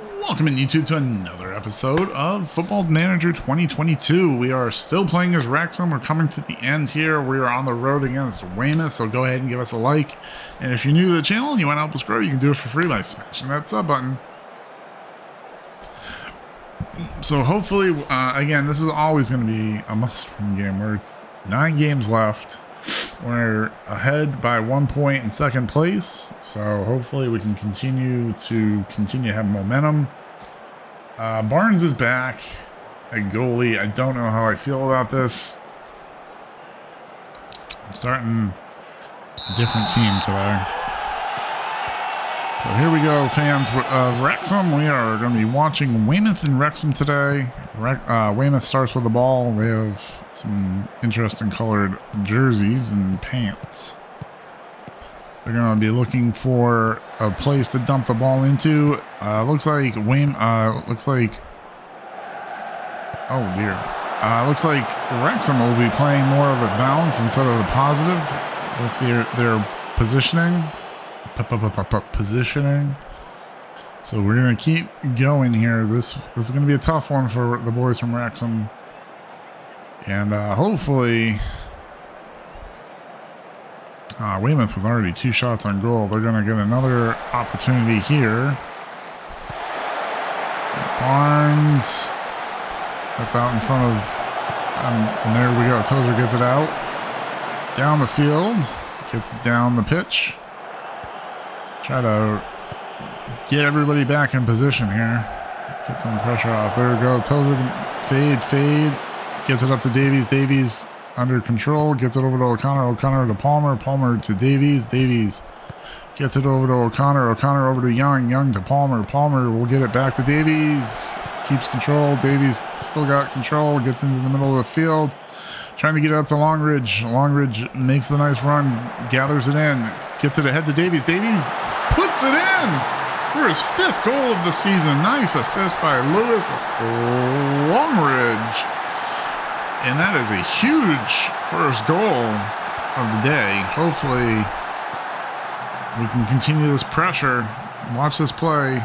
Welcome in YouTube to another episode of Football Manager 2022. We are still playing as Wrexham. We're coming to the end here. We are on the road against Weymouth, so go ahead and give us a like. And if you're new to the channel and you want to help us grow, you can do it for free by smashing that sub button. So hopefully, again, this is always going to be a must-win game. We're 9 games left. We're ahead by 1 point in second place, so hopefully we can continue to have momentum. Barnes is back at goalie. I don't know how I feel about this. I'm starting a different team today. So here we go, fans of Wrexham. We are going to be watching Weymouth and Wrexham today. Weymouth starts with the ball. They have some interesting colored jerseys and pants. They're going to be looking for a place to dump the ball into. Looks like oh dear. Looks like Wrexham will be playing more of a balance instead of the positive with their positioning. Positioning. So we're gonna keep going here. This is gonna be a tough one for the boys from Wrexham, and hopefully Weymouth with already 2 shots on goal. They're gonna get another opportunity here. Barnes, that's out in front of, and there we go. Tozer gets it out down the field, gets it down the pitch. Try to get everybody back in position here. Get some pressure off. There we go. Tozer fade. Gets it up to Davies. Davies under control. Gets it over to O'Connor. O'Connor to Palmer. Palmer to Davies. Davies gets it over to O'Connor. O'Connor over to Young. Young to Palmer. Palmer will get it back to Davies. Keeps control. Davies still got control. Gets into the middle of the field. Trying to get it up to Longridge. Longridge makes the nice run. Gathers it in. Gets it ahead to Davies. Davies puts it in for his 5th goal of the season. Nice assist by Lewis Longridge. And that is a huge first goal of the day. Hopefully we can continue this pressure. Watch this play.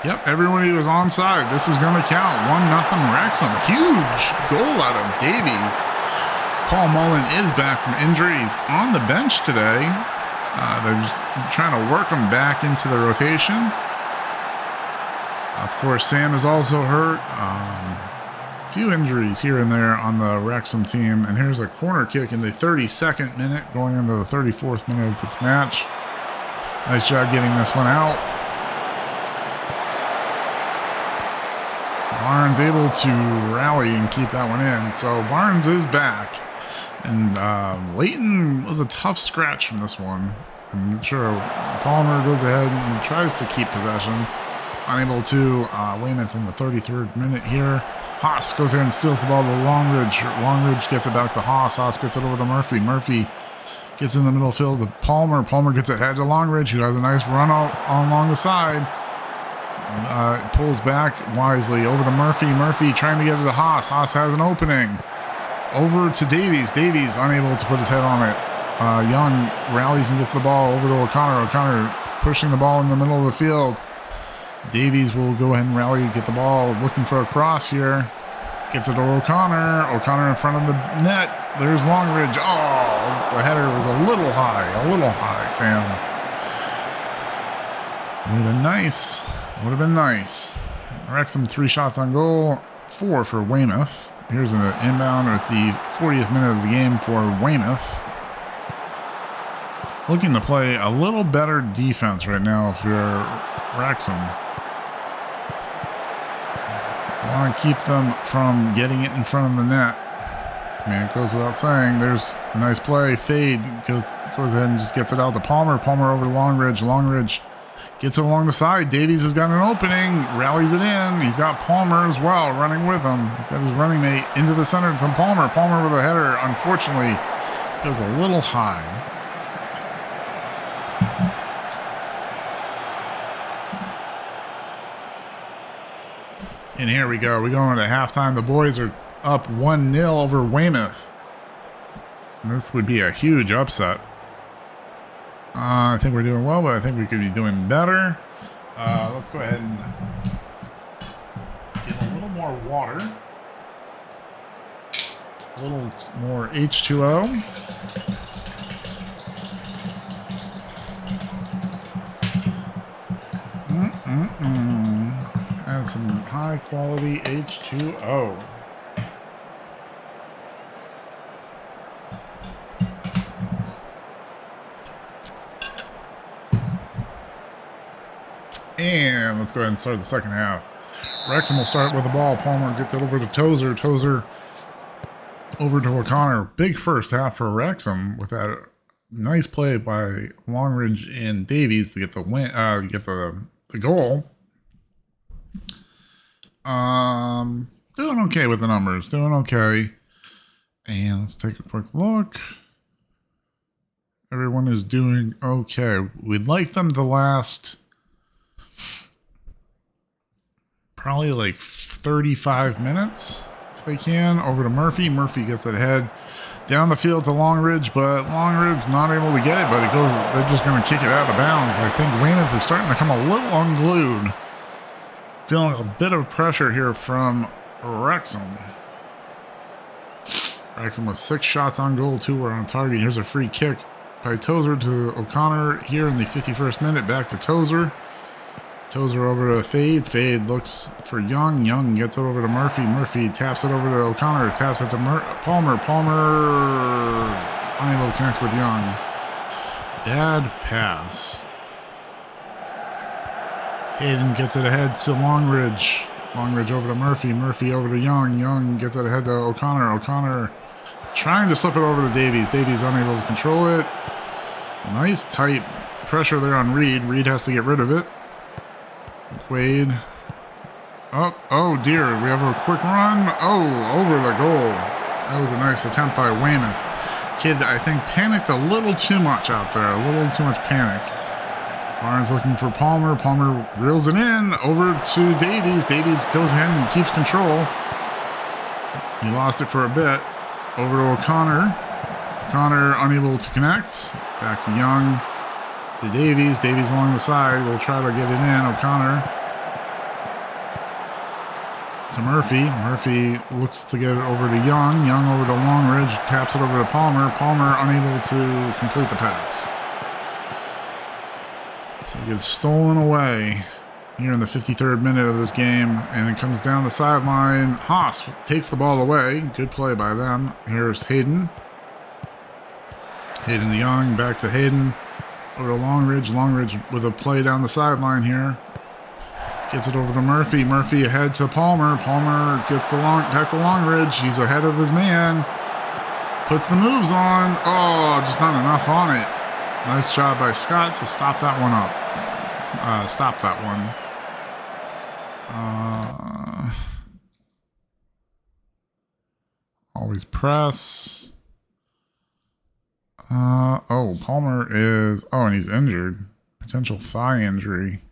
Yep, everybody was onside. This is going to count. 1-0 Wrexham. Huge goal out of Davies. Paul Mullen is back from injuries on the bench today. They're just trying to work him back into the rotation. Of course, Sam is also hurt. A few injuries here and there on the Wrexham team. And here's a corner kick in the 32nd minute, going into the 34th minute of this match. Nice job getting this one out. Barnes able to rally and keep that one in. So Barnes is back. And Leighton was a tough scratch from this one. I'm sure Palmer goes ahead and tries to keep possession. Unable to. Weymouth in the 33rd minute here. Haas goes ahead and steals the ball to Longridge. Longridge gets it back to Haas. Haas gets it over to Murphy. Murphy gets in the middle field to Palmer. Palmer gets it ahead to Longridge, who has a nice run out along the side. Pulls back wisely over to Murphy. Murphy trying to get it to Haas. Haas has an opening. Over to Davies. Davies unable to put his head on it. Young rallies and gets the ball over to O'Connor. O'Connor pushing the ball in the middle of the field. Davies will go ahead and rally, get the ball, looking for a cross here. Gets it to O'Connor. O'Connor in front of the net. There's Longridge. Oh, the header was a little high, fans. Would have been nice. Would have been nice. Wrexham 3 shots on goal, 4 for Weymouth. Here's an inbound at the 40th minute of the game for Weymouth. Looking to play a little better defense right now if you're Wrexham. Want to keep them from getting it in front of the net. I mean, it goes without saying. There's a nice play. Fade goes ahead and just gets it out to Palmer. Palmer over to Longridge. Longridge gets it along the side. Davies has got an opening. Rallies it in. He's got Palmer as well running with him. He's got his running mate into the center to Palmer. Palmer with a header. Unfortunately, goes a little high. And here we go. We go into halftime. The boys are up 1-0 over Weymouth. And this would be a huge upset. I think we're doing well, but I think we could be doing better. Let's go ahead and get a little more water. A little more H2O. And some high quality H2O. And let's go ahead and start the second half. Wrexham will start with the ball. Palmer gets it over to Tozer. Tozer over to O'Connor. Big first half for Wrexham with that nice play by Longridge and Davies to get the win, get the goal. Doing okay with the numbers. Doing okay. And let's take a quick look. Everyone is doing okay. We'd like them to last probably like 35 minutes if they can. Over to Murphy. Murphy gets it ahead down the field to Longridge, but Longridge not able to get it, but it goes, they're just going to kick it out of bounds. I think Weymouth is starting to come a little unglued. Feeling a bit of pressure here from Wrexham. Wrexham with 6 shots on goal, 2 were on target. Here's a free kick by Tozer to O'Connor here in the 51st minute. Back to Tozer. Tozer over to Fade. Fade looks for Young. Young gets it over to Murphy. Murphy taps it over to O'Connor. Taps it to Palmer. Palmer unable to connect with Young. Bad pass. Hayden gets it ahead to Longridge. Longridge over to Murphy. Murphy over to Young. Young gets it ahead to O'Connor. O'Connor trying to slip it over to Davies. Davies unable to control it. Nice tight pressure there on Reed. Reed has to get rid of it. McQuaid. Oh dear. We have a quick run. Oh, over the goal. That was a nice attempt by Weymouth. Kid, I think, panicked a little too much out there. A little too much panic. Barnes looking for Palmer. Palmer reels it in over to Davies. Davies goes ahead and keeps control. He lost it for a bit. Over to O'Connor. O'Connor unable to connect. Back to Young. To Davies. Davies along the side. We'll try to get it in. O'Connor. To Murphy. Murphy looks to get it over to Young. Young over to Longridge. Taps it over to Palmer. Palmer unable to complete the pass. So it gets stolen away here in the 53rd minute of this game, and it comes down the sideline. Haas takes the ball away. Good play by them. Here's Hayden. Hayden to Young, back to Hayden. Over to Longridge. Longridge with a play down the sideline here. Gets it over to Murphy. Murphy ahead to Palmer. Palmer gets the back to Longridge. He's ahead of his man. Puts the moves on. Oh, just not enough on it. Nice job by Scott to stop that one up. Stop that one. Always press. Oh, Palmer is... Oh, and he's injured. Potential thigh injury.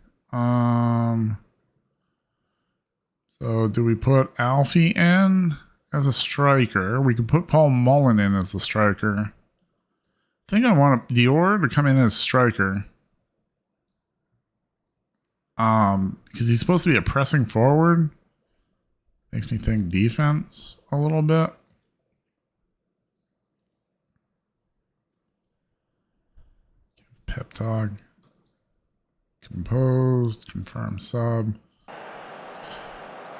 So do we put Alfie in as a striker? We could put Paul Mullen in as the striker. I think I want Dior to come in as striker. Because he's supposed to be a pressing forward. Makes me think defense a little bit. Pep talk. Composed. Confirm sub.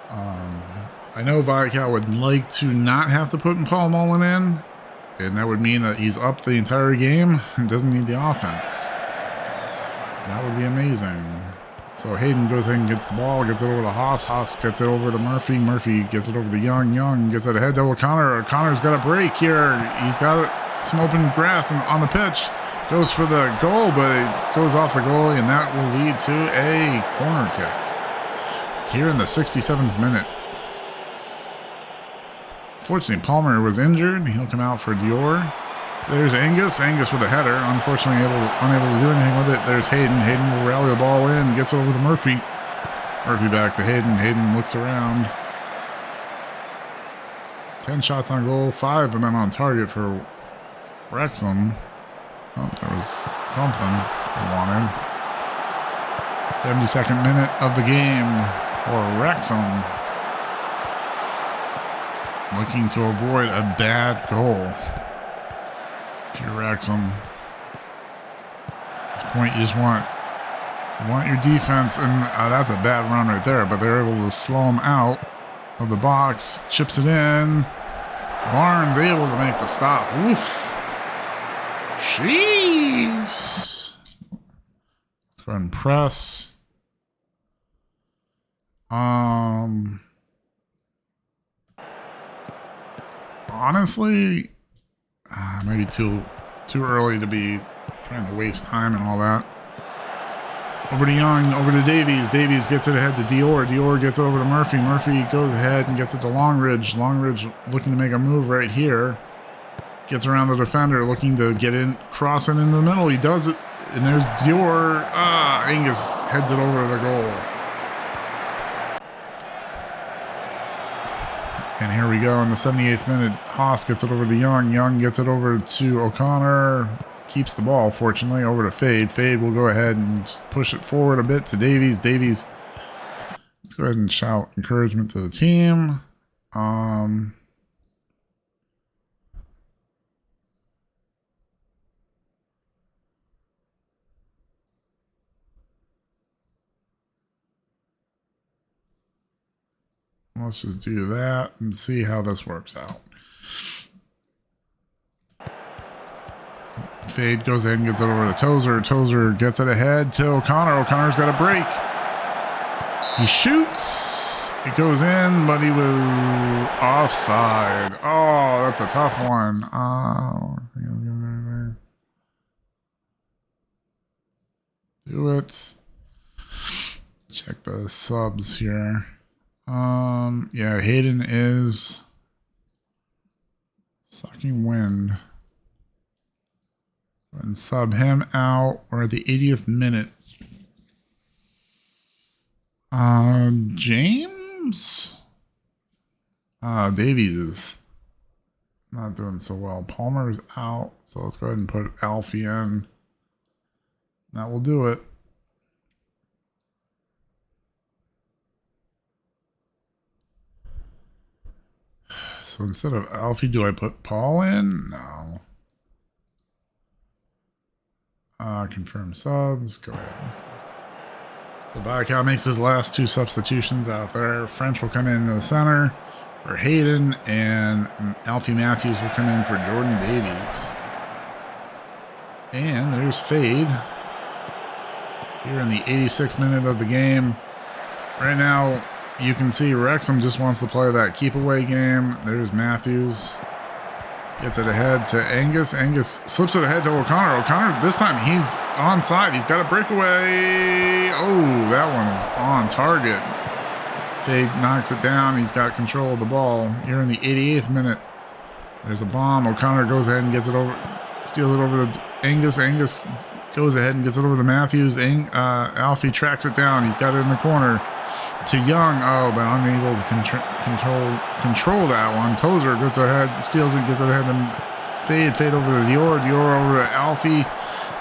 I know Viacal would like to not have to put Paul Mullen in. And that would mean that he's up the entire game and doesn't need the offense. That would be amazing. So Hayden goes ahead and gets the ball, gets it over to Haas. Haas gets it over to Murphy. Murphy gets it over to Young. Young gets it ahead to O'Connor. O'Connor's got a break here. He's got some open grass on the pitch. Goes for the goal, but it goes off the goalie, and that will lead to a corner kick. Here in the 67th minute. Fortunately, Palmer was injured. He'll come out for Dior. There's Angus. Angus with a header. Unfortunately, unable to do anything with it. There's Hayden. Hayden will rally the ball in. Gets over to Murphy. Murphy back to Hayden. Hayden looks around. 10 shots on goal. 5 of them on target for Wrexham. Oh, there was something they wanted. 72nd minute of the game for Wrexham. Looking to avoid a bad goal. If you're Wrexham, at this point you just want your defense, and that's a bad run right there, but they're able to slow him out of the box, chips it in. Barnes able to make the stop. Oof. Jeez. Let's go ahead and press. Honestly, maybe too early to be trying to waste time and all that. Over to Young, over to Davies. Davies gets it ahead to Dior. Dior gets it over to Murphy. Murphy goes ahead and gets it to Longridge. Longridge looking to make a move right here. Gets around the defender, looking to get in, cross it in the middle. He does it, and there's Dior. Angus heads it over to the goal. And here we go in the 78th minute. Haas gets it over to Young. Young gets it over to O'Connor. Keeps the ball, fortunately, over to Fade. Fade will go ahead and just push it forward a bit to Davies. Davies, let's go ahead and shout encouragement to the team. Let's just do that and see how this works out. Fade goes in, gets it over to Tozer. Tozer gets it ahead to O'Connor. O'Connor's got a break. He shoots. It goes in, but he was offside. Oh, that's a tough one. Do it. Check the subs here. Yeah, Hayden is sucking wind. Go ahead and sub him out. We're at the 80th minute. James? Davies is not doing so well. Palmer's out, so let's go ahead and put Alfie in. That will do it. So instead of Alfie, do I put Paul in? No. Confirm subs. Go ahead. So Viscount makes his last two substitutions out there. French will come in the center for Hayden, and Alfie Matthews will come in for Jordan Davies. And there's Fade here in the 86th minute of the game. Right now, you can see Wrexham just wants to play that keep away game. There's Matthews. Gets it ahead to Angus. Angus slips it ahead to O'Connor. O'Connor, this time he's onside. He's got a breakaway. Oh, that one is on target. Fade knocks it down. He's got control of the ball. Here in the 88th minute. There's a bomb. O'Connor goes ahead and gets it over. Steals it over to Angus. Angus goes ahead and gets it over to Matthews. Alfie tracks it down. He's got it in the corner. To Young, but unable to control that one. Tozer gets ahead, steals it, gets ahead, and Fade over to Dior, Dior over to Alfie,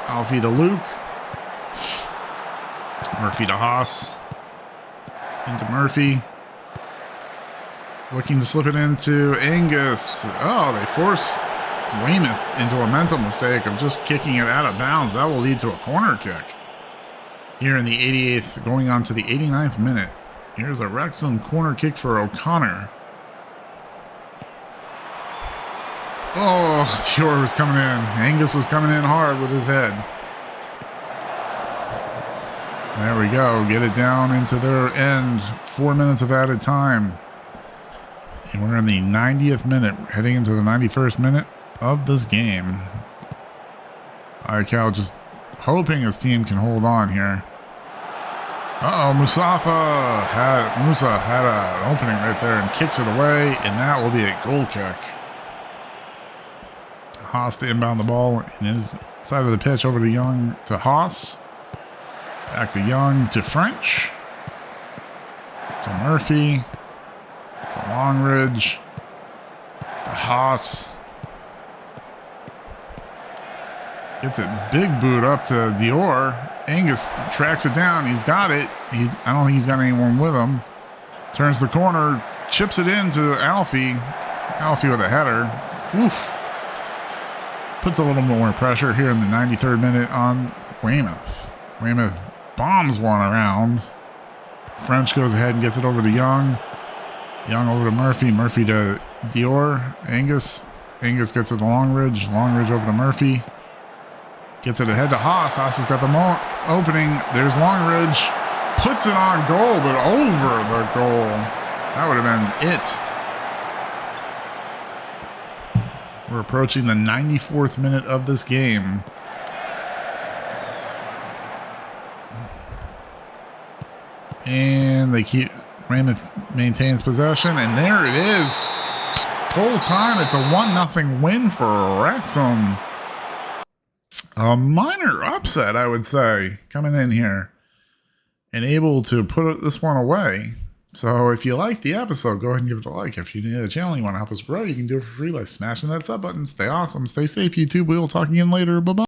Alfie to Luke, Murphy to Haas, into Murphy, looking to slip it into Angus. Oh, they force Weymouth into a mental mistake of just kicking it out of bounds. That will lead to a corner kick. Here in the 88th, going on to the 89th minute. Here's a Wrexham corner kick for O'Connor. Oh, Dior was coming in. Angus was coming in hard with his head. There we go. Get it down into their end. 4 minutes of added time. And we're in the 90th minute. We're heading into the 91st minute of this game. Cal just hoping his team can hold on here. Musa had an opening right there and kicks it away, and that will be a goal kick. Haas to inbound the ball in his side of the pitch over to Young to Haas. Back to Young to French. To Murphy. To Longridge. To Haas. Gets it big boot up to Dior. Angus tracks it down. He's got it. I don't think he's got anyone with him. Turns the corner, chips it into Alfie. Alfie with a header. Oof. Puts a little more pressure here in the 93rd minute on Weymouth. Weymouth bombs one around. French goes ahead and gets it over to Young. Young over to Murphy. Murphy to Dior. Angus. Angus gets it to Longridge. Longridge over to Murphy. Gets it ahead to Haas. Haas has got the opening. There's Longridge. Puts it on goal, but over the goal. That would have been it. We're approaching the 94th minute of this game. And Weymouth maintains possession, and there it is. Full time. It's a 1-0 win for Wrexham. A minor upset, I would say, coming in here and able to put this one away. So if you like the episode, go ahead and give it a like. If you're new to the channel and you want to help us grow, you can do it for free by smashing that sub button. Stay awesome. Stay safe, YouTube. We will talk again later. Bye-bye.